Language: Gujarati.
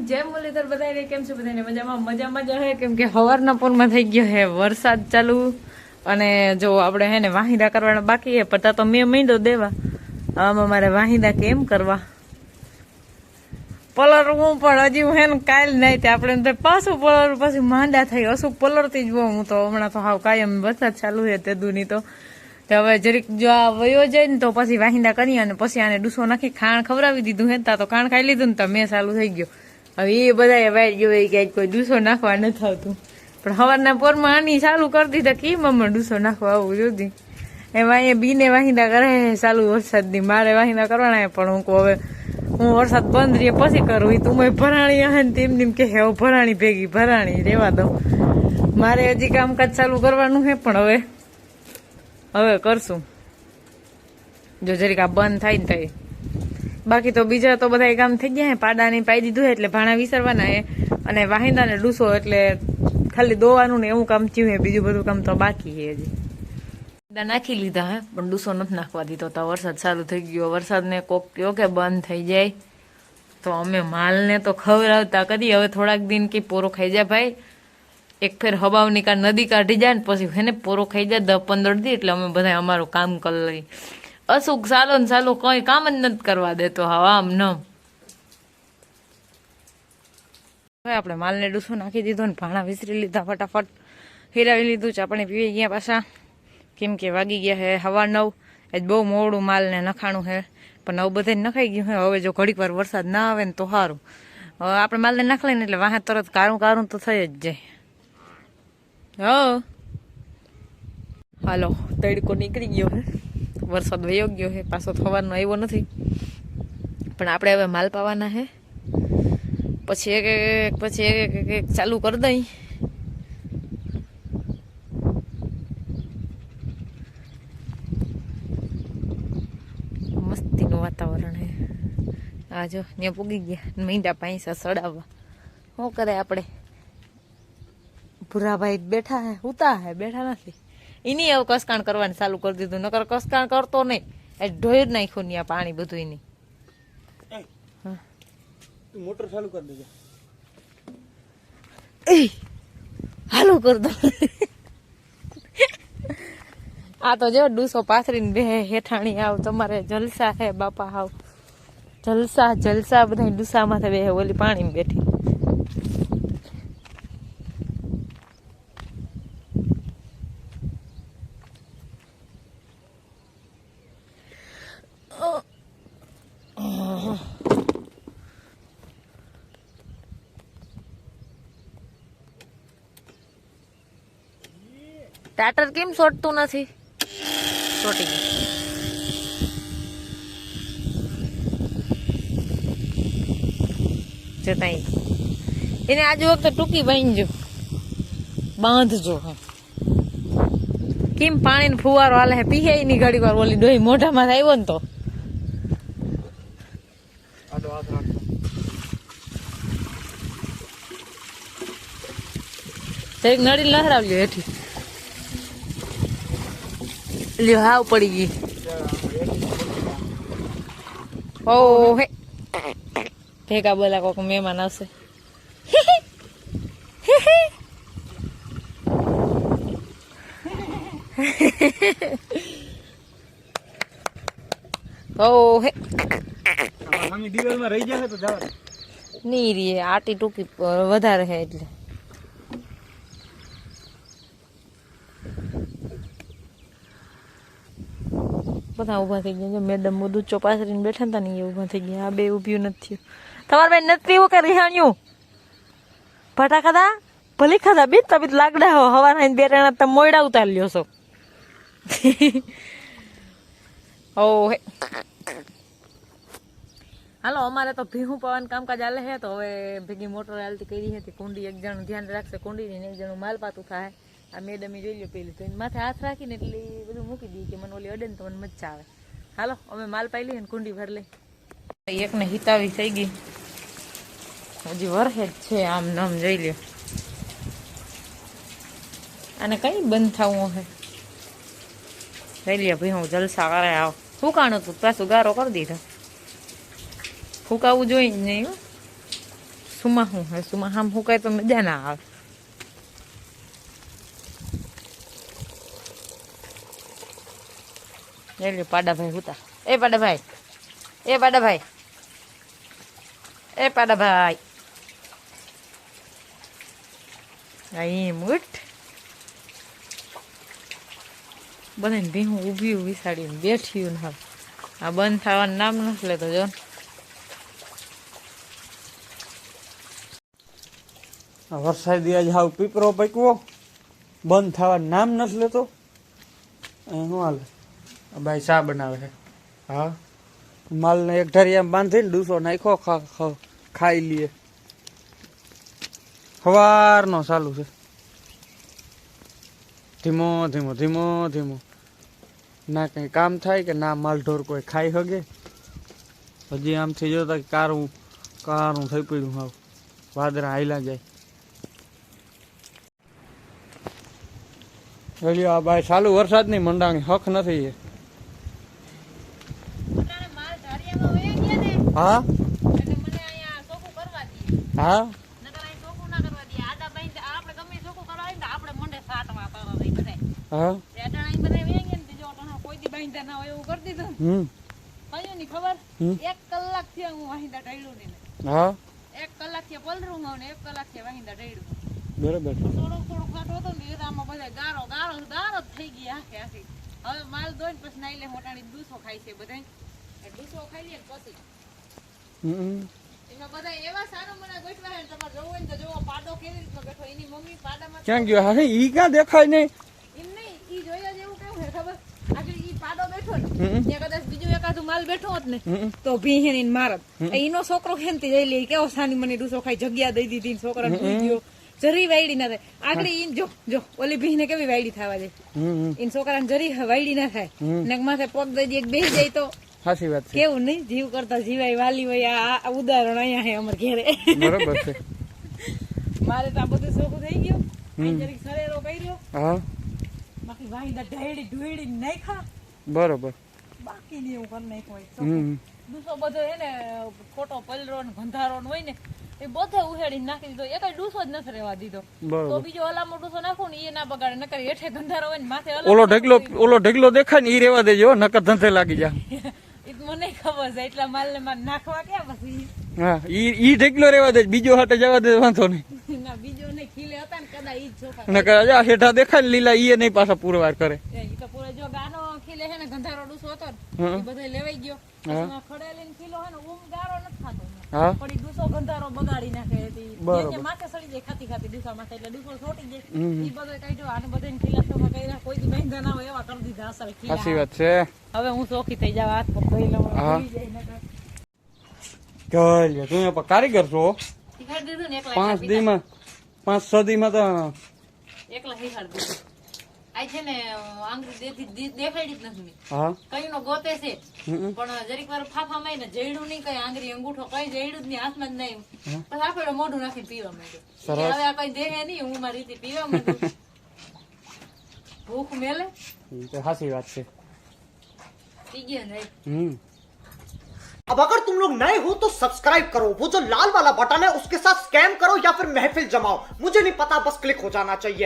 જય મુરલીધર બધાને કેમ છે? બધાને મજામાં જ હે કેમ કે હવારના પોરમાં થઈ ગયો હે વરસાદ ચાલુ અને જો આપણે હે ને વાહિંદા કરવાના બાકી હે પણ તો મેં માંડ્યો દેવા આમાં મારે વાહિંદા કેમ કરવા પલરવું પણ હજી હે ને કાલ નહીં તે આપણે પાછું પલર પછી માંડા થઈ અશુક પલરતી જ હું તો હમણાં તો હાવ કાયમ વરસાદ ચાલુ છે તે દુની તો હવે જરીક જો આ વયો જાય ને તો પછી વાહિંદા કરી અને પછી આને ડૂસો નાખી ખાણ ખવડાવી દીધું હે તો ખાણ ખાઈ લીધું ને તો મેં ચાલુ થઈ ગયો હવે એ બધા વાઈટ ગયો કે કોઈ ડૂસો નાખવા નથી આવતું પણ સવારના પોરમાં આની ચાલુ કરી દીધા કેમ અમને ડૂસો નાખવા આવું જોતી એમાં અહીંયા બીને વાહિંદા કરે ચાલુ વરસાદની મારે વાહિંદા કરવાના પણ હું હવે હું વરસાદ બંધ રહે પછી કરું એ તું ભરાણી હે ને તેમ કે હે ભરાણી ભેગી ભરાણી રેવા દઉં મારે હજી કામકાજ ચાલુ કરવાનું છે પણ હવે કરશું જો જરીક આ બંધ થાય ને થાય બાકી તો બીજા તો બધા કામ થઈ ગયા હે પાડાની પાઈ દીધું એટલે ભાણા વિસરવાના હે અને વાહિંદા ને ડૂસો એટલે ખાલી દોવાનું ને એવું કામ થયું હે બીજું બધું કામ તો બાકી છે હજી નાખી લીધા હે પણ ડૂસો નથી નાખવા દીધો તો વરસાદ ચાલુ થઈ ગયો વરસાદને કોક કયો કે બંધ થઈ જાય તો અમે માલને તો ખવડાવતા કરી હવે થોડાક દિન કે પોરો ખાઈ જાય ભાઈ એક ફેર હબાવની કા નદી કાઢી જાય ને પછી એને પોરો ખાઈ જાય 10-15 દી એટલે અમે બધા અમારું કામ કરી લઈ અસુખ ચાલો ને ચાલો કઈ કામ જ નથી કરવા દેતો હવા આમ ન હવે આપણે માલને ડૂસો નાખી દીધો ને ભાણા વિસરી લીધા ફટાફટ હિરાવી લીધું ચાપણી પીવી ગયા પાછા કેમ કે વાગી ગયા હે 9:15 આજ બહુ મોડું માલને નખાણું હે પણ નવ બધે નખાઈ ગયું હે હવે જો ઘડીક વાર વરસાદ ના આવે ને તો સારું હવે આપણે માલને નાખી લઈને એટલે વાહે તરત કારું તો થઈ જ જાય હાલો તડકો નીકળી ગયો હે વરસાદ વયો ગયો હે પાછો થવાનો આવ્યો નથી પણ આપણે હવે માલ પાવાના હે પછી એક ચાલુ કરી દઈ મસ્તીનું વાતાવરણ હે આ જો ત્યાં પૂગી ગયા મીંડા પૈસા સડાવવા શું કરે આપણે ભૂરાભાઈ બેઠા હે બેઠા નથી એની હવે કસકાણ કરવાની ચાલુ કરી દીધું નકર કસકાણ કરતો નહીં એ ઢોર નાખ્યું ને પાણી બધું એની મોટર ચાલુ કરી દેજો હાલો કર દો આ તો જો ડૂસો પાથરીને બે હેઠાણી આવ તમારે જલસા હે બાપા હાવ જલસા બધા ડૂસામાં બે ઓલી પાણી બેઠી ટાટર કેમ છોડતું નથી છોટી જતા એને આજે વખતે ટૂંકી બાંધજો કેમ પાણી ફુવારો હાલે પીહે ની ઘડી વાર ઓલી ડોહી મોઢામાં આવ્યો ને તો નડી લહરાવ્યો હેઠી લ્યો હાવ પડી ગઈ ઓ હે ભેગા બોલા કોક મહેમાન આવશે ઓ હે દિવાલમાં રહી જાય તો જવા ની રે આટી ટૂંકી વધારે હે એટલે બધા ઉભા થઈ ગયા મેડમ બધું ચોપાસરીને બેઠા હતા ને એ ઉભા થઈ ગયા આ બે ઉભ્યું નથી તમારે બેન નથી પીવું કે રિહાણ્યું ભટા ખાધા ભલે ખાધા બીત તબીત લાગડા હો હવાના બે ટાણા તમે મોયડા ઉતાર લ્યો છો ઓ હે હાલો અમારે તો ભીહું પવાનું કામકાજ હાલે છે તો હવે ભેગી મોટર હાલતી કરી હતી કુંડી એક જણ ધ્યાન રાખશે કુંડીની ને એક જણનું માલ પાતું થાય આ મેડમે જોઈ લો પેલી તો એને માથે હાથ રાખીને એટલે બધું મૂકી દઈએ કે મને ઓલી અડે ને તો મને મજા આવે હાલો અમે માલ પાઈ લઈએ ને કુંડી ભર લઈ એકને હિતાવી થઈ ગઈ હજી વરહે જ છે આમ નામ જોઈ લ્યો આને કઈ બંધ થવું હે જોઈ લ્યો ભાઈ હું જલસા કરે આવ ફૂકાણું તું પાછું ગારો કરી દીધો ફૂકાવું જોઈએ જ નહીં સુમા હું હે સુમા હામ હું કઈ તો મજા ના આવે. એટલે પાડાભાઈ હુતા. એ પાડાભાઈ એ પાડાભાઈ એ પાડાભાઈ અહીં મુઠ બધાને ભીહું ઊભી વિસાડીને બેઠી ને હવે આ બંધ થવાનું નામ નથી લેતો જો. વરસાદી આજ હાવ પીપરો પકવો બંધ થવાનું નામ નથી લેતો. અહીં શું હાલે? આ ભાઈ ચા બનાવે છે. હા, માલને એક ઢરિયામાં બાંધીને ડૂસો નાખ્યો, ખાઈ લઈએ. સવારનો ચાલુ છે, ધીમો ધીમો ધીમો ધીમો. ના કંઈ કામ થાય કે ના માલઢોર કોઈ ખાઈ શકે. હજી આમથી જોતા કારું કારું થઈ પડ્યું હાવ વાદળા હાઈલા જાય. આ ભાઈ ચાલુ વરસાદની મંડાણી હક નથી. હા હા હા એક કલાક થી હું વાહિંદા ઢળ્યું ને હા 1 કલાક થી પલરું હું ને 1 કલાક થી વાહિંદા ઢળ્યું. બરાબર. થોડુંક ખાટો હતો ને આમાં બધા ગારો ગારો ગારો થઈ ગઈ આખે આખી. હવે માલ દોઈને પછી નાઈ લે મોટાની દૂસો ખાય છે બધા. દૂસો ખાઈ લે પછી એમાં બધા એવા સારા મને ગોઠવા હે. તમારે જોવો ને તો જોવો પાડો કેવી રીતે બેઠો. એની મમ્મી પાડામાં ક્યાં ગયો? હા ઈ ક્યાં દેખાય નહીં. એમ નહીં ઈ જોયા જેવું કેવું હે ખબર? આગળ ઈ પાડો બેઠો ને ત્યાં કદાચ બીજું એકાદું માલ બેઠો હોત ને તો ભીહેન ઈન મારત. ઈનો છોકરો ખેંતી જઈ લે કેવો સાની મને દૂસો ખાઈ જગ્યા દઈ દીધી છોકરાને ભૂઈ ગયો. જરી વાયડી ના થાય આગળ ઈન જો જો ઓલી ભીને કેવી વાયડી થવા દે. ઈન છોકરાને જરી વાયડી ના થાય ને માથે પગ દઈ દે એક બેહી જાય તો સાચી વાત છે. કેવું નહીં જીવ કરતા જીવાય વાલી હોય. આ ઉદાહરણ અહીંયા હે અમાર ઘરે. બરોબર છે. મારે તો આ બધું શોખ થઈ ગયો. જરીક સરેરો કર્યો. હા બાકી વાહિંદા ઢેડી ઢુઈડી નહીં ખા. બરોબર. બાકી નહીં એવું કરી નાખ્યું. દૂસો બધો હે ને ખોટો પલરો ને ગંધારો હોય ને એ બધે ઉહેડી નાખી દીધો. એક ડૂસો જ નથી રહેવા દીધો. તો બીજો ઓલામો ડૂસો નાખો ને એ ના બગાડે. નકર હેઠે ગંધારો હોય ને માથે ઓલો ઢગલો દેખાય ને ઈ રેવા દેજો નકર ધંધે લાગી જા. મને ખબર છે એટલા માલ ને માર નાખવા ક્યાં પછી. હા ઈ ઢગલો રેવા દે બીજો હાટે જવા દે વાંધો નહીં. ના બીજો નહીં ખીલે હતા ને કદા ઈ જ છોકરા નકર આ હેઠા દેખાય ને લીલા ઈ નહીં પાછા પુરવાર કરે. ઈ તો પૂરો જો ગાનો ખીલે હે ને ગંધારો ડૂસો હતો ને ઈ બધે લેવાઈ ગયો. પછી ખડેલીને ખીલો હે ને ગારો નથી ખાતો. હા પણ ઈ ડૂસો ગંધારો બગાડી નાખે હતી. જે માથે સડી જાય ખાતી ખાતી ડૂસા માથે એટલે ડૂસો છોટી જાય. ઈ બધે કાઢ્યો આને બધાને ખીલા ચોખા કર્યા. કોઈ દી બાંધા ના હોય એવા કરી દીધા અસલ ખીલા. સાચી વાત છે. હવે હું ચોખી થઈ જાવ હાથ પગ ધોઈ લઉં. ચાલ તું પર કારીગર છો. શીખાડી દીધું ને એકલા 5 દીમાં 5-6 દીમાં તો એકલા શીખાડી દીધું. આ છે ને આંગળી દેખાડી જ નથી. હા કઈ નો ગોતે છે પણ જરીક વાર ફાફા માં ને જઈડું નહીં કઈ આંગળી અંગૂઠો કઈ જઈડું જ નહીં હાથમાં જ નહીં. પછી આપણે મોઢું નાખીને પીવા માંડ્યું. હવે આ કઈ દેહે નહીં હું મારી રીતે પીવા માંડું. ભૂખ મેલે તો સાચી વાત છે. પી ગયા નહીં. अब अगर तुम लोग नए हो तो सब्सक्राइब करो, वो जो लाल वाला बटन है उसके साथ स्कैम करो या फिर महफिल जमाओ, मुझे नहीं पता, बस क्लिक हो जाना चाहिए.